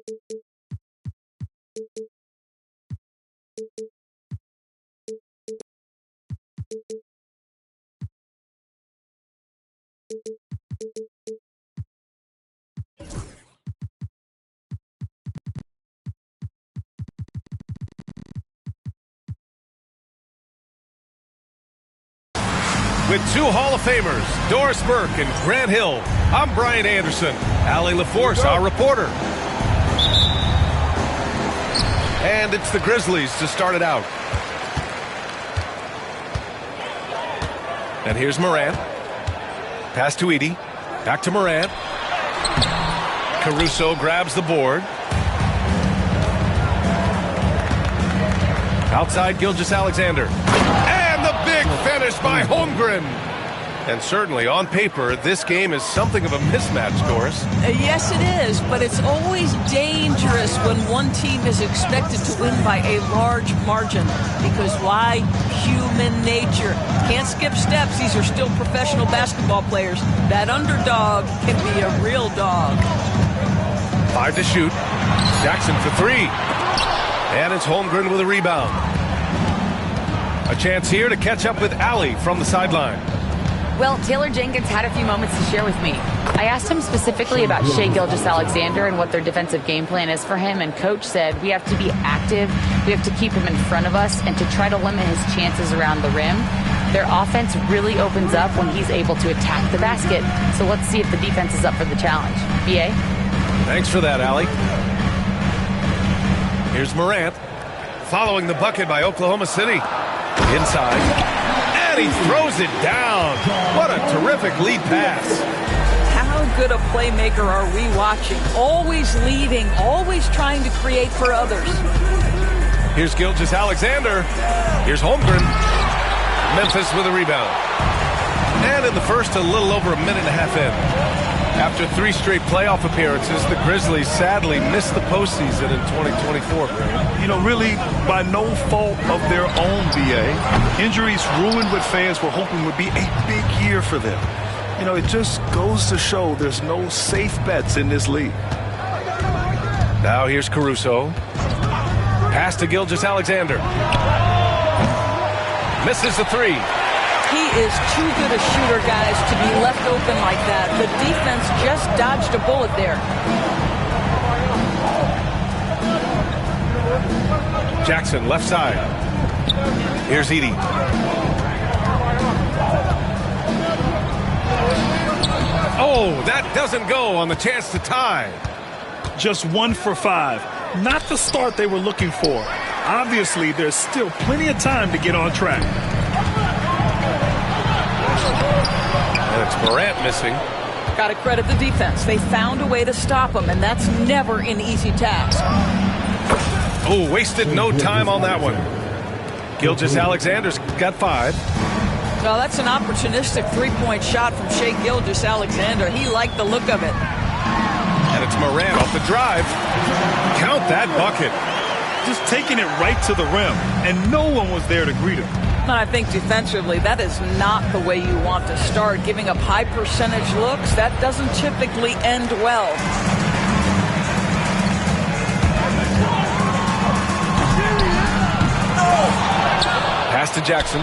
With two Hall of Famers, Doris Burke and Grant Hill, I'm Brian Anderson. Allie LaForce, our reporter. And it's the Grizzlies to start it out. And here's Morant. Pass to Edey. Back to Morant. Caruso grabs the board. Outside Gilgeous-Alexander. And the big finish by Holmgren. And certainly on paper, this game is something of a mismatch, Doris. Yes, it is, but it's always dangerous when one team is expected to win by a large margin. Because why? Human nature. Can't skip steps. These are still professional basketball players. That underdog can be a real dog. 5 to shoot. Jackson for 3. And it's Holmgren with a rebound. A chance here to catch up with Allie from the sideline. Well, Taylor Jenkins had a few moments to share with me. I asked him specifically about Shai Gilgeous-Alexander and what their defensive game plan is for him, and Coach said we have to be active, we have to keep him in front of us, and to try to limit his chances around the rim. Their offense really opens up when he's able to attack the basket, so let's see if the defense is up for the challenge. B.A.? Thanks for that, Allie. Here's Morant, following the bucket by Oklahoma City. Inside. And he throws it down. What a terrific lead pass. How good a playmaker are we watching? Always leading, always trying to create for others. Here's Gilgeous-Alexander. Here's Holmgren. Memphis with a rebound. And in the first, a little over a minute and a half in. After 3 straight playoff appearances, the Grizzlies sadly missed the postseason in 2024. You know, really by no fault of their own, B.A. Injuries ruined what fans were hoping would be a big year for them. You know, it just goes to show there's no safe bets in this league. Now here's Caruso. Pass to Gilgeous-Alexander. Misses the 3. He is too good a shooter, guys, to be left open like that. The defense just dodged a bullet there. Jackson, left side. Here's Edey. Oh, that doesn't go on the chance to tie. Just 1 for 5. Not the start they were looking for. Obviously, there's still plenty of time to get on track. And it's Morant missing. Got to credit the defense. They found a way to stop him, and that's never an easy task. Oh, wasted no time on that one. Gilgeous-Alexander's got 5. Well, that's an opportunistic three-point shot from Shai Gilgeous-Alexander. He liked the look of it. And it's Morant off the drive. Count that bucket. Just taking it right to the rim, and no one was there to greet him. And I think defensively, that is not the way you want to start. Giving up high percentage looks, that doesn't typically end well. Pass to Jackson.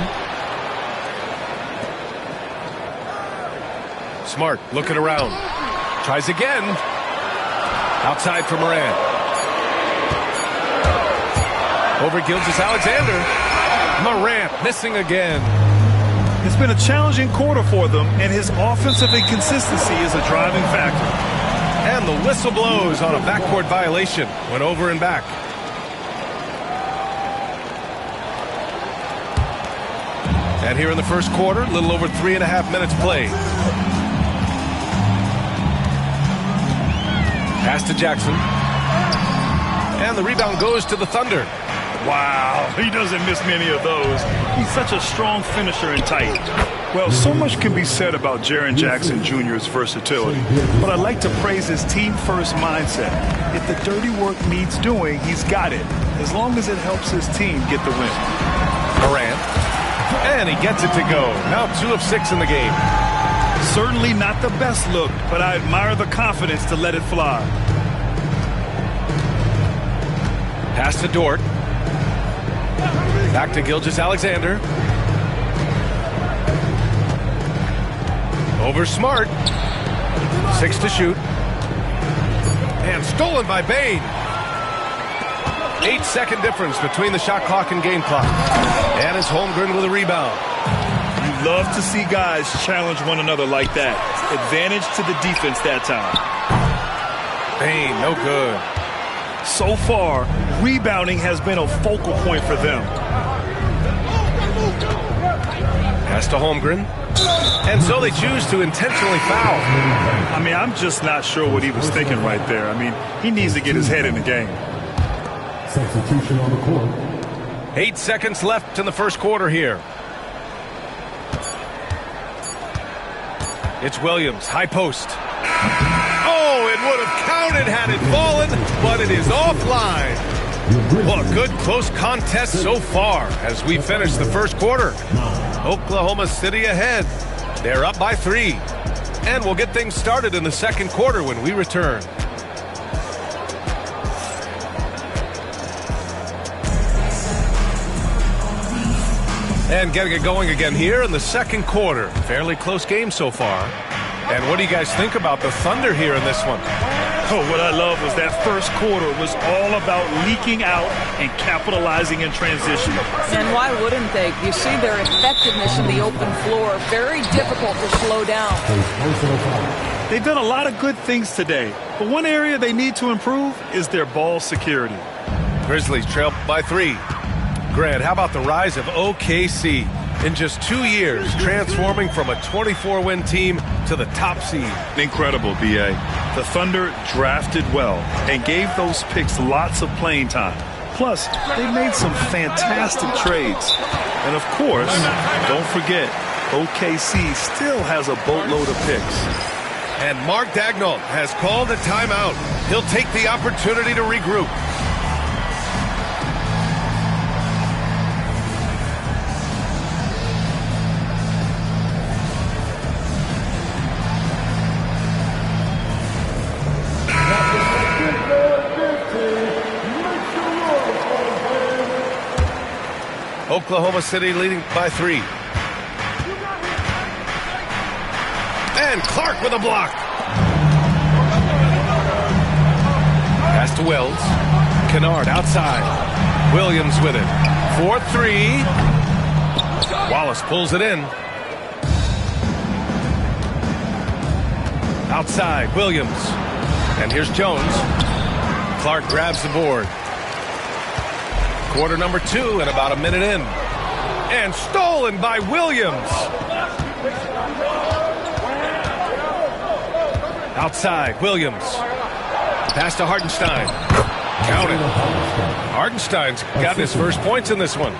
Smart looking around. Tries again. Outside for Morant. Over Gilgeous-Alexander. Morant missing again. It's been a challenging quarter for them, and his offensive inconsistency is a driving factor. And the whistle blows on a backcourt violation. Went over and back. And here in the first quarter, a little over 3.5 minutes played. Pass to Jackson. And the rebound goes to the Thunder. Wow, he doesn't miss many of those. He's such a strong finisher and tight. Well, so much can be said about Jaren Jackson Jr.'s versatility, but I'd like to praise his team-first mindset. If the dirty work needs doing, he's got it, as long as it helps his team get the win. Morant, and he gets it to go. Now 2 of 6 in the game. Certainly not the best look, but I admire the confidence to let it fly. Pass to Dort. Back to Gilgeous-Alexander. Over Smart. 6 to shoot. And stolen by Bane. 8-second difference between the shot clock and game clock. And it's Holmgren with a rebound. You love to see guys challenge one another like that. Advantage to the defense that time. Bane, no good. So far, rebounding has been a focal point for them. Pass to Holmgren. And so they choose to intentionally foul. I mean, I'm just not sure what he was thinking right there. I mean, he needs to get his head in the game. Substitution on the court. 8 seconds left in the first quarter here. It's Williams, high post. Oh, it would have counted had it fallen, but it is offline. Well, a good close contest so far as we finish the first quarter. Oklahoma City ahead. They're up by 3. And we'll get things started in the second quarter when we return. And getting it going again here in the second quarter. Fairly close game so far. And what do you guys think about the Thunder here in this one? Oh, what I love was that first quarter was all about leaking out and capitalizing in transition. And why wouldn't they? You see their effectiveness in the open floor. Very difficult to slow down. They've done a lot of good things today, but one area they need to improve is their ball security. Grizzlies trail by 3. Grant, how about the rise of OKC in just 2 years, transforming from a 24-win team to the top seed? Incredible, B.A. The Thunder drafted well and gave those picks lots of playing time. Plus, they made some fantastic trades. And of course, don't forget, OKC still has a boatload of picks. And Mark Daigneault has called a timeout. He'll take the opportunity to regroup. Oklahoma City leading by 3. And Clark with a block. Pass to Wells. Kennard outside. Williams with it. 4-3. Wallace pulls it in. Outside, Williams. And here's Jones. Clark grabs the board. Quarter number 2 and about a minute in. And stolen by Williams. Outside, Williams. Pass to Hartenstein. Count it. Hartenstein's gotten his first points in this one.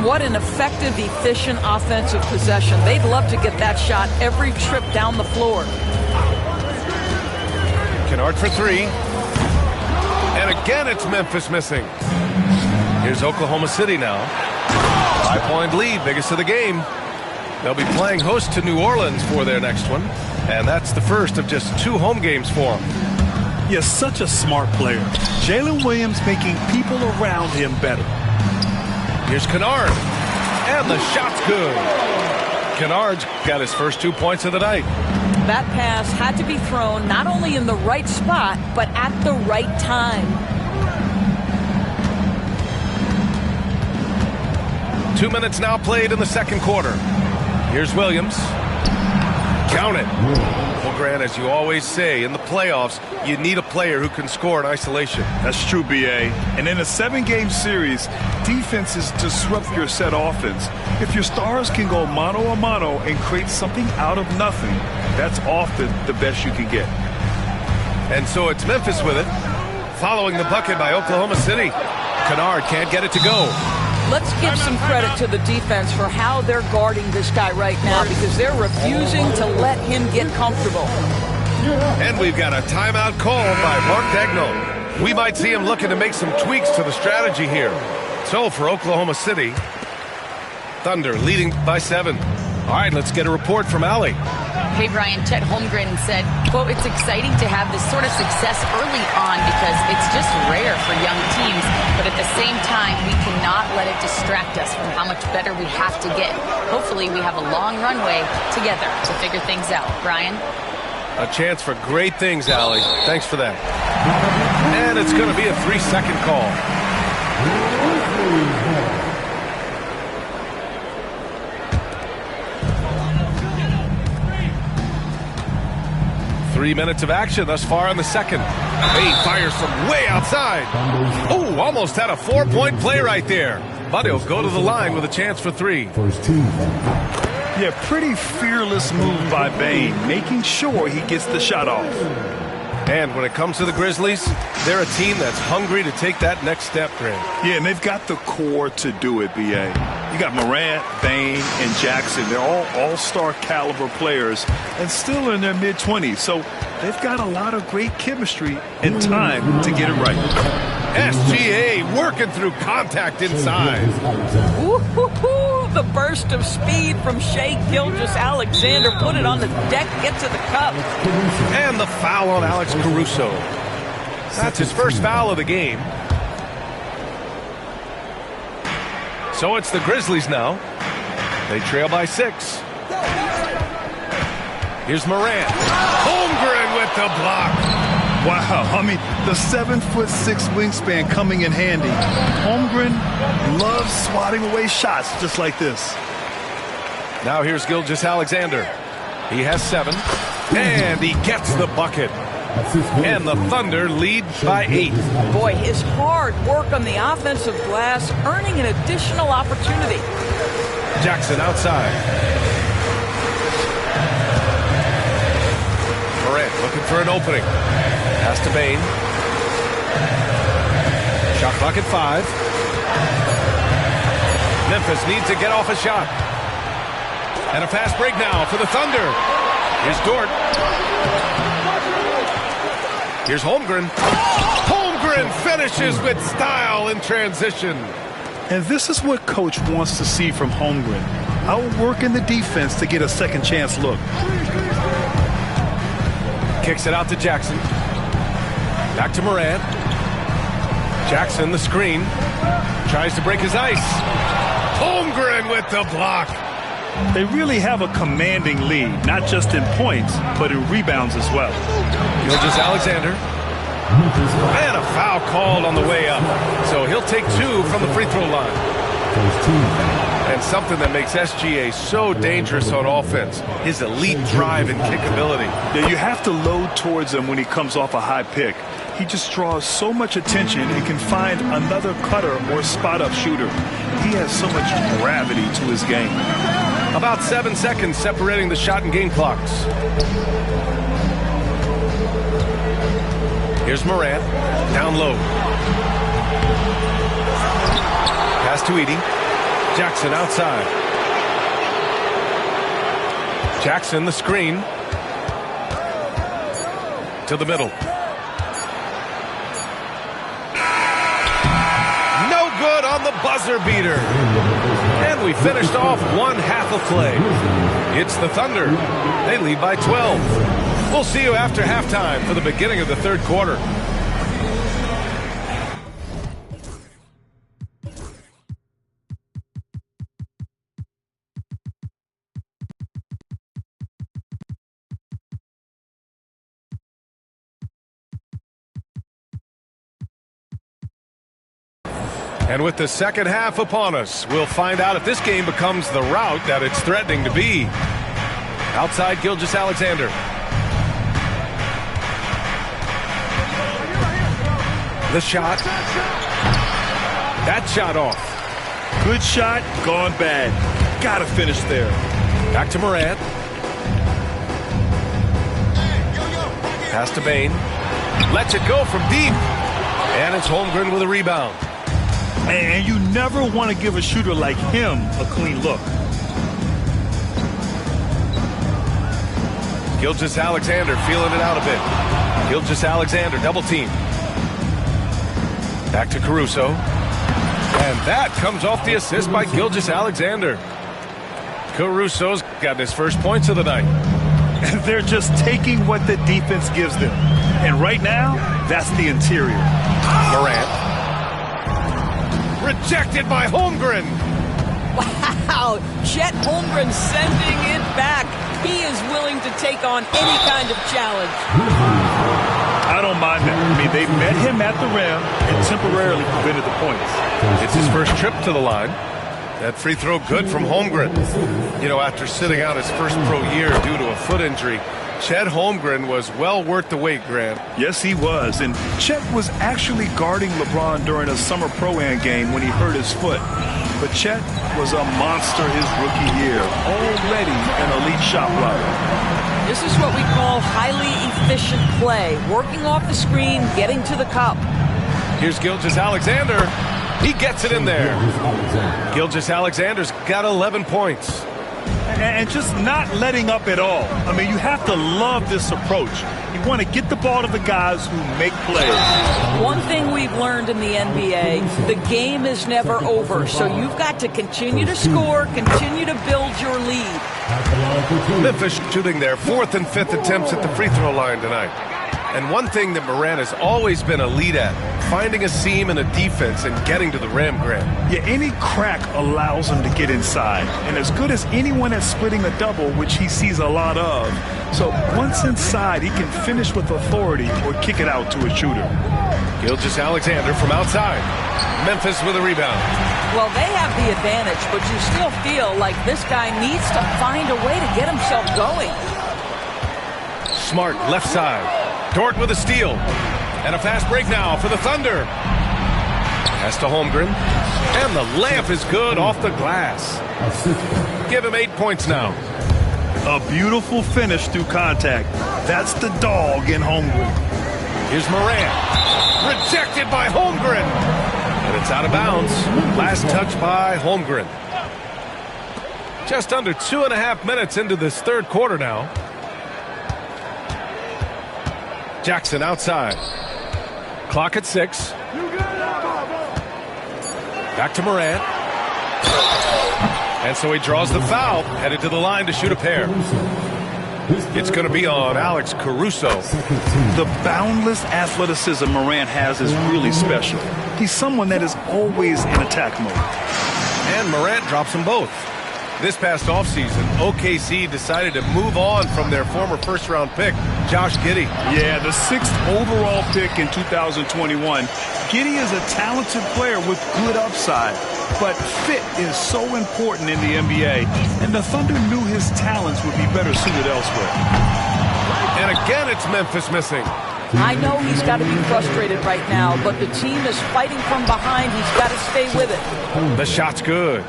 What an effective, efficient offensive possession. They'd love to get that shot every trip down the floor. Kennard for 3. And again, it's Memphis missing. Here's Oklahoma City now. 5-point lead, biggest of the game. They'll be playing host to New Orleans for their next one. And that's the first of just 2 home games for them. Yes, such a smart player. Jalen Williams making people around him better. Here's Kennard. And the shot's good. Kennard's got his first 2 points of the night. That pass had to be thrown not only in the right spot, but at the right time. 2 minutes now played in the second quarter. Here's Williams. Count it. Well, Grant, as you always say, in the playoffs, you need a player who can score in isolation. That's true, B.A. And in a 7-game series, defenses disrupt your set offense. If your stars can go mano-a-mano and create something out of nothing, that's often the best you can get. And so it's Memphis with it, following the bucket by Oklahoma City. Kennard can't get it to go. Let's give some credit to the defense for how they're guarding this guy right now, because they're refusing to let him get comfortable. And we've got a timeout call by Mark Daigneault. We might see him looking to make some tweaks to the strategy here. So for Oklahoma City, Thunder leading by 7. All right, let's get a report from Allie. Hey, Brian, Chet Holmgren said, quote, "It's exciting to have this sort of success early on because it's just rare for young teams. But at the same time, we cannot let it distract us from how much better we have to get. Hopefully, we have a long runway together to figure things out." Brian? A chance for great things, Allie. Thanks for that. And it's going to be a 3-second call. 3 minutes of action thus far in the second. Bane fires from way outside. Oh, almost had a 4-point play right there. But he'll go to the line with a chance for 3. First team. Yeah, pretty fearless move by Bane, making sure he gets the shot off. And when it comes to the Grizzlies, they're a team that's hungry to take that next step, Grant. Yeah, and they've got the core to do it, B.A. You got Morant, Bane, and Jackson. They're all all-star caliber players and still in their mid-20s. So they've got a lot of great chemistry and time to get it right. SGA working through contact inside. Woo-hoo-hoo! The burst of speed from Shai Gilgeous-Alexander. Put it on the deck, get to the cup. And the foul on Alex Caruso. That's his first foul of the game. So it's the Grizzlies now. They trail by 6. Here's Morant. Holmgren with the block. Wow, I mean, the 7'6" wingspan coming in handy. Holmgren loves swatting away shots just like this. Now here's Gilgeous-Alexander. He has 7. And he gets the bucket. And the Thunder lead by 8. Boy, his hard work on the offensive glass earning an additional opportunity. Jackson outside. Morant looking for an opening. Pass to Bane. Shot clock at 5. Memphis needs to get off a shot. And a fast break now for the Thunder. Here's Dort. Here's Holmgren. Holmgren finishes with style in transition. And this is what Coach wants to see from Holmgren. Outworking the defense to get a second chance look. Kicks it out to Jackson. Back to Morant. Jackson, the screen. Tries to break his ice. Holmgren with the block. They really have a commanding lead, not just in points, but in rebounds as well. Gilgeous-Alexander. And a foul called on the way up. So he'll take 2 from the free throw line. And something that makes SGA so dangerous on offense, his elite drive and kick ability. Yeah, you have to load towards him when he comes off a high pick. He just draws so much attention and can find another cutter or spot-up shooter. He has so much gravity to his game. About 7 seconds separating the shot and game clocks. Here's Morant, down low. Pass to Edey. Jackson outside. Jackson, the screen. To the middle. No good on the buzzer beater. And we finished off one half of play. It's the Thunder. They lead by 12. We'll see you after halftime for the beginning of the third quarter. And with the second half upon us, we'll find out if this game becomes the rout that it's threatening to be. Outside Gilgeous-Alexander. The shot. That shot off. Good shot, gone bad. Gotta finish there. Back to Morant. Pass to Bane. Lets it go from deep. And it's Holmgren with a rebound. And you never want to give a shooter like him a clean look. Gilgeous-Alexander feeling it out a bit. Gilgeous-Alexander double team. Back to Caruso. And that comes off the assist by Gilgeous-Alexander. Caruso's gotten his first points of the night. They're just taking what the defense gives them. And right now, that's the interior. Morant. Rejected by Holmgren. Wow, Chet Holmgren sending it back. He is willing to take on any kind of challenge. I don't mind that. I mean, they met him at the rim and temporarily prevented the points. It's his first trip to the line. That free throw good from Holmgren. You know, after sitting out his first pro year due to a foot injury, Chet Holmgren was well worth the wait, Grant. Yes, he was. And Chet was actually guarding LeBron during a summer pro-am game when he hurt his foot. But Chet was a monster his rookie year, already an elite shot blocker. This is what we call highly efficient play. Working off the screen, getting to the cup. Here's Gilgeous-Alexander. He gets it in there. Gilgeous-Alexander's got 11 points. And just not letting up at all. I mean, you have to love this approach. You want to get the ball to the guys who make plays. One thing we've learned in the NBA, the game is never over. So you've got to continue to score, continue to build your lead. Memphis shooting their 4th and 5th attempts at the free throw line tonight. And one thing that Morant has always been elite at, finding a seam in a defense and getting to the rim, Grant. Yeah, any crack allows him to get inside. And as good as anyone at splitting a double, which he sees a lot of. So once inside, he can finish with authority or kick it out to a shooter. Gilgeous-Alexander from outside. Memphis with a rebound. Well, they have the advantage, but you still feel like this guy needs to find a way to get himself going. Smart left side. Dort with a steal. And a fast break now for the Thunder. Pass to Holmgren. And the layup is good off the glass. Give him 8 points now. A beautiful finish through contact. That's the dog in Holmgren. Here's Morant. Rejected by Holmgren. And it's out of bounds. Last touch by Holmgren. Just under 2.5 minutes into this third quarter now. Jackson outside. Clock at 6. Back to Morant. And so he draws the foul, headed to the line to shoot a pair. It's going to be on Alex Caruso. The boundless athleticism Morant has is really special. He's someone that is always in attack mode. And Morant drops them both. This past offseason, OKC decided to move on from their former first-round pick, Josh Giddey. Yeah, the 6th overall pick in 2021. Giddey is a talented player with good upside, but fit is so important in the NBA, and the Thunder knew his talents would be better suited elsewhere. And again, it's Memphis missing. I know he's got to be frustrated right now, but the team is fighting from behind. He's got to stay with it. The shot's good.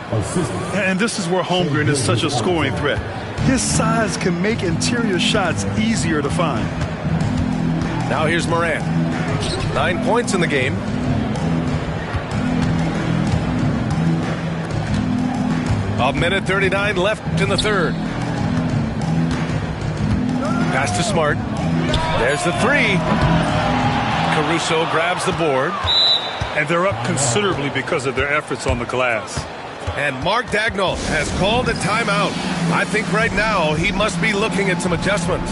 And this is where Holmgren is such a scoring threat. His size can make interior shots easier to find. Now here's Morant. 9 points in the game. A minute 39 left in the third. Pass to Smart. There's the 3. Caruso grabs the board. And they're up considerably because of their efforts on the glass. And Mark Daigneault has called a timeout. I think right now he must be looking at some adjustments.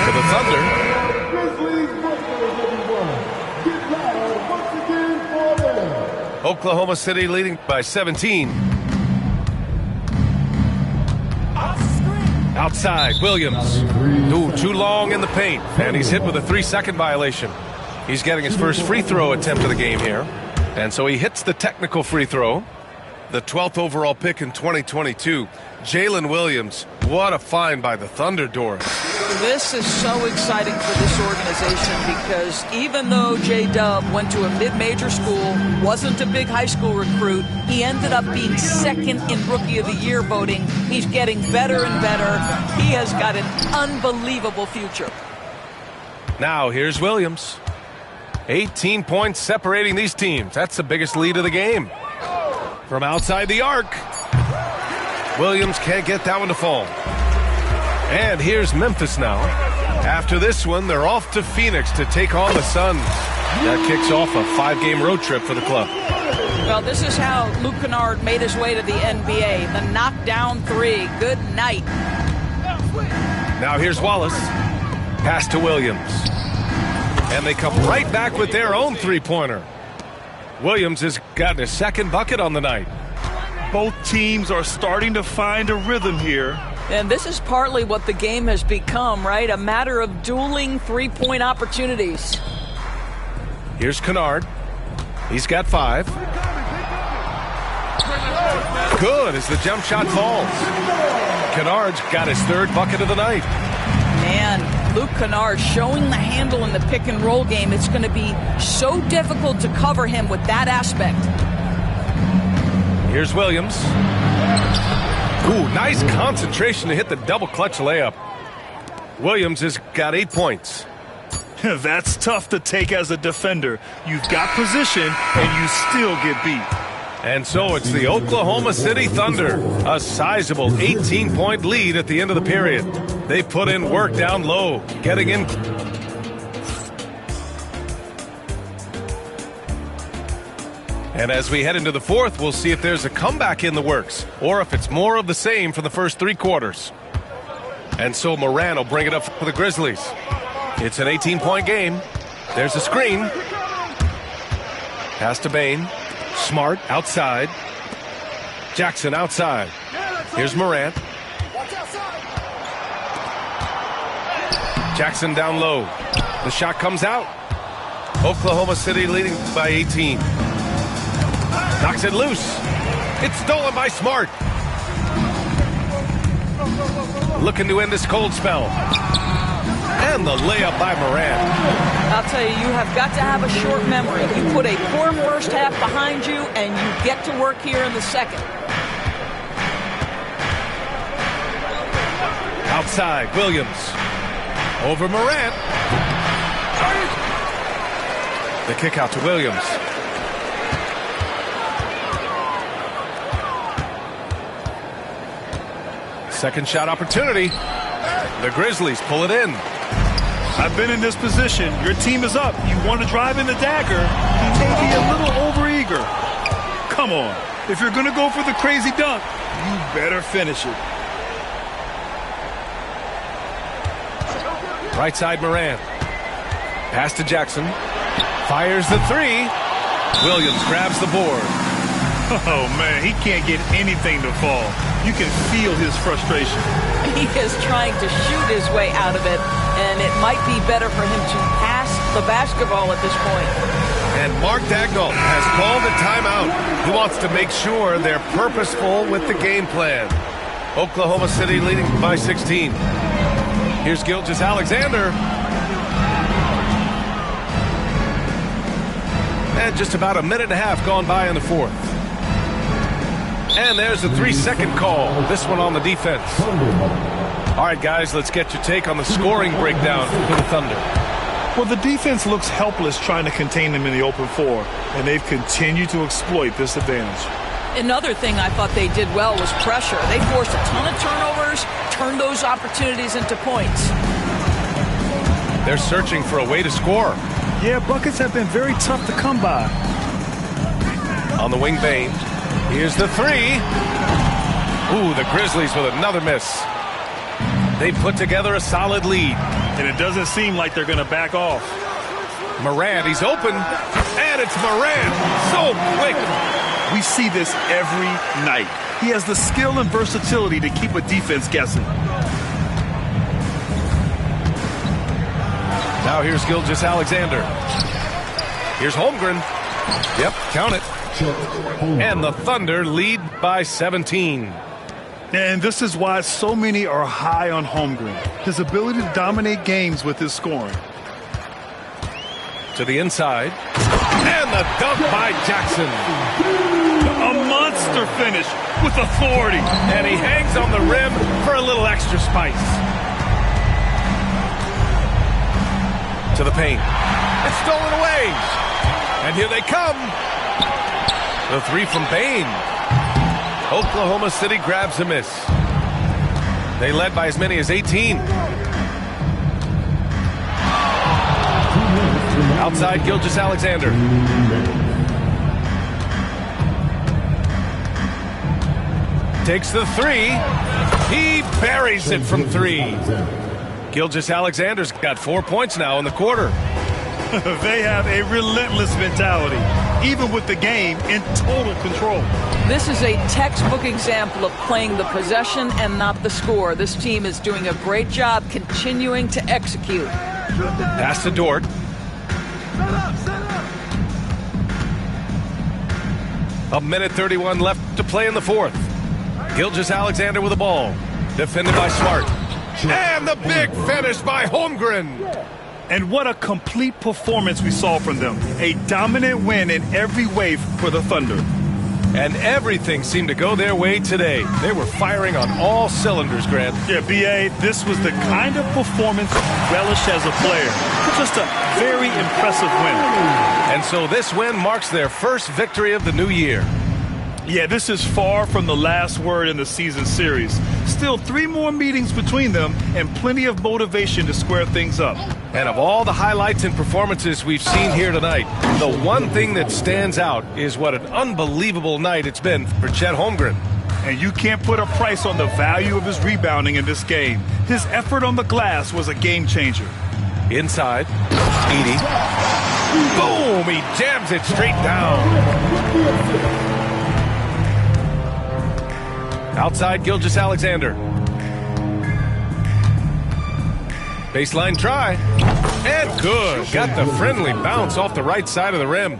For the Thunder. Oklahoma City leading by 17. Outside, Williams. Ooh, too long in the paint. And he's hit with a 3-second violation. He's getting his first free throw attempt of the game here. And so he hits the technical free throw. The 12th overall pick in 2022. Jalen Williams. What a find by the Thunder, Doris. This is so exciting for this organization because even though J-Dub went to a mid-major school, wasn't a big high school recruit, he ended up being second in Rookie of the Year voting. He's getting better and better. He has got an unbelievable future. Now here's Williams. 18 points separating these teams. That's the biggest lead of the game. From outside the arc. Williams can't get that one to fall. And here's Memphis now. After this one, they're off to Phoenix to take on the Suns. That kicks off a 5-game road trip for the club. Well, this is how Luke Kennard made his way to the NBA. The knockdown three. Good night. Now here's Wallace. Pass to Williams. And they come right back with their own three-pointer. Williams has gotten his second bucket on the night. Both teams are starting to find a rhythm here. And this is partly what the game has become, right? A matter of dueling three-point opportunities. Here's Kennard. He's got 5. Good as the jump shot falls. Kennard's got his third bucket of the night. Man, Luke Kennard showing the handle in the pick and roll game. It's going to be so difficult to cover him with that aspect. Here's Williams. Ooh, nice concentration to hit the double clutch layup. Williams has got 8 points. That's tough to take as a defender. You've got position, and you still get beat. And so it's the Oklahoma City Thunder, a sizable 18-point lead at the end of the period. They put in work down low, getting in. And as we head into the fourth, we'll see if there's a comeback in the works, or if it's more of the same for the first 3 quarters. And so Moran will bring it up for the Grizzlies. It's an 18-point game. There's a screen. Pass to Bane. Smart outside. Jackson outside. Here's Morant. Jackson down low. The shot comes out. Oklahoma City leading by 18. Knocks it loose. It's stolen by Smart. Looking to end this cold spell. And the layup by Morant. I'll tell you, you have got to have a short memory. You put a poor first half behind you, and you get to work here in the second. Outside, Williams. Over Morant. The kick out to Williams. Second shot opportunity. The Grizzlies pull it in. I've been in this position. Your team is up. You want to drive in the dagger. He may be a little overeager. Come on. If you're going to go for the crazy dunk, you better finish it. Right side, Morant. Pass to Jackson. Fires the 3. Williams grabs the board. Oh, man, he can't get anything to fall. You can feel his frustration. He is trying to shoot his way out of it, and it might be better for him to pass the basketball at this point. And Mark Daigneault has called a timeout. He wants to make sure they're purposeful with the game plan. Oklahoma City leading by 16. Here's Gilgeous-Alexander. And just about a minute and a half gone by in the fourth. And there's a 3-second call. This one on the defense. All right, guys, let's get your take on the scoring breakdown for the Thunder. Well, the defense looks helpless trying to contain them in the open floor, and they've continued to exploit this advantage. Another thing I thought they did well was pressure. They forced a ton of turnovers, turned those opportunities into points. They're searching for a way to score. Yeah, buckets have been very tough to come by. On the wing, Bane. Here's the 3. Ooh, the Grizzlies with another miss. They put together a solid lead. And it doesn't seem like they're going to back off. Morant, he's open. And it's Morant. So quick. We see this every night. He has the skill and versatility to keep a defense guessing. Now here's Gilgeous-Alexander. Here's Holmgren. Yep, count it. And the Thunder lead by 17. And this is why so many are high on Holmgren. His ability to dominate games with his scoring. To the inside. And the dunk by Jackson. A monster finish with authority. And he hangs on the rim for a little extra spice. To the paint. It's stolen away. And here they come. The 3 from Bane. Oklahoma City grabs a miss. They led by as many as 18. Outside, Gilgeous-Alexander. Takes the three. He buries it from three. Gilgeous-Alexander's got 4 points now in the quarter. They have a relentless mentality, even with the game in total control. This is a textbook example of playing the possession and not the score. This team is doing a great job continuing to execute. Pass to Dort. A minute 31 left to play in the fourth. Gilgeous-Alexander with the ball. Defended by Smart. And the big finish by Holmgren. And what a complete performance we saw from them. A dominant win in every way for the Thunder. And everything seemed to go their way today. They were firing on all cylinders, Grant. Yeah, B.A., this was the kind of performance relish as a player. Just a very impressive win. And so this win marks their first victory of the new year. Yeah, this is far from the last word in the season series. Still 3 more meetings between them and plenty of motivation to square things up. And of all the highlights and performances we've seen here tonight, the one thing that stands out is what an unbelievable night it's been for Chet Holmgren. And you can't put a price on the value of his rebounding in this game. His effort on the glass was a game changer. Inside, Edey. Boom! He jams it straight down. Outside, Gilgeous-Alexander. Baseline try. And good. Got the friendly bounce off the right side of the rim.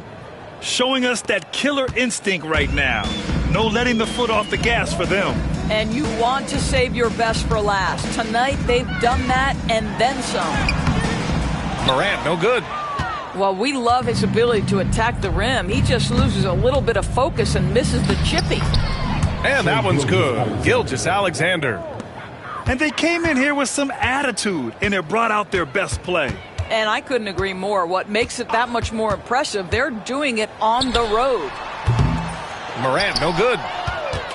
Showing us that killer instinct right now. No letting the foot off the gas for them. And you want to save your best for last. Tonight, they've done that and then some. Morant, no good. Well, we love his ability to attack the rim. He just loses a little bit of focus and misses the chippy. And that one's good. Gilgeous-Alexander. And they came in here with some attitude, and it brought out their best play. And I couldn't agree more. What makes it that much more impressive, they're doing it on the road. Morant, no good.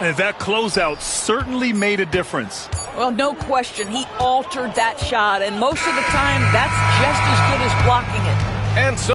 And that closeout certainly made a difference. Well, no question. He altered that shot, and most of the time, that's just as good as blocking it. And so